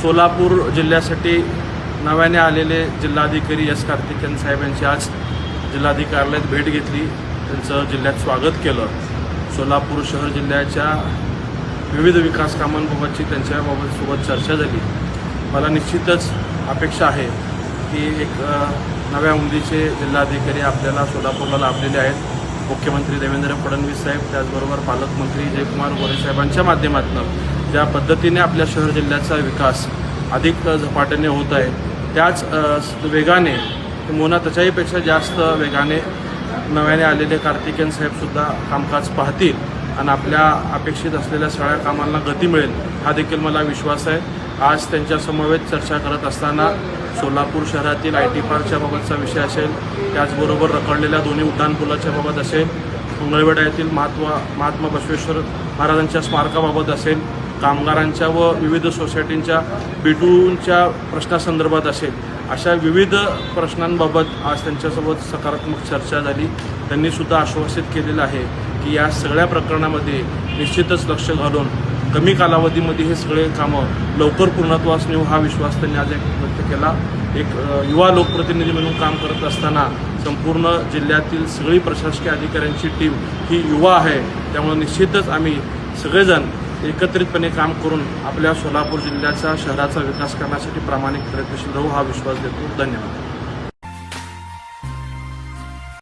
सोलापूर जिल्ह्यासाठी नव्याने आलेले जिल्हाधिकारी एस कार्तिकेयन साहेब यांची आज जिल्हाधिकारी कार्यालयात भेट घेतली, त्यांचं जिल्ह्यात स्वागत केलं। सोलापूर शहर जिल्ह्याच्या विविध विकास कामांबाबतची त्यांच्यासोबत चर्चा झाली। मला निश्चितच अपेक्षा आहे की एक नव्या उंदीचे जिल्हाधिकारी आपल्याला सोलापूरला लाभलेले आहेत। मुख्यमंत्री देवेंद्र फडणवीस साहेब, त्याचबरोबर पालकमंत्री जयकुमार गोरे साहेबांच्या माध्यमातून ज्या पद्धतीने आपल्या शहर जिल्ह्याचा विकास अधिक झपाट्याने होत आहे, त्याच वेगाने मोना त्याच्याहीपेक्षा जास्त वेगाने नव्याने आलेले कार्तिकेयन साहेबसुद्धा कामकाज पाहतील आणि आपल्या अपेक्षित असलेल्या सगळ्या कामांना गती मिळेल हा देखील मला विश्वास आहे। आज त्यांच्या समवेत चर्चा करत असताना सोलापूर शहरातील IT पार्कच्या बाबतचा विषय असेल, त्याचबरोबर रखडलेल्या दोन्ही उड्डाणपुलाच्या बाबत असेल, मंगळवेढा येथील महात्मा बसवेश्वर महाराजांच्या स्मारकाबाबत असेल, कामगारांच्या व विविध सोसायटींच्या B2च्या प्रश्नासंदर्भात असेल, अशा विविध प्रश्नांबाबत आज त्यांच्यासोबत सकारात्मक चर्चा झाली। त्यांनी सुद्धा आश्वासित केलेलं आहे की या सगळ्या प्रकरणामध्ये निश्चितच लक्ष घालून कमी कालावधीमध्ये हे सगळे कामं लवकर पूर्णत्वास नेऊ हा विश्वास त्यांनी आज व्यक्त केला। एक युवा लोकप्रतिनिधी म्हणून काम करत असताना संपूर्ण जिल्ह्यातील सगळी प्रशासकीय अधिकाऱ्यांची टीम ही युवा आहे, त्यामुळे निश्चितच आम्ही सगळेजण एकत्रितपणे काम करून आपल्या सोलापूर जिल्ह्याचा शहराचा विकास करण्यासाठी प्रामाणिक प्रयत्नशील राहू हा विश्वास देतो। धन्यवाद।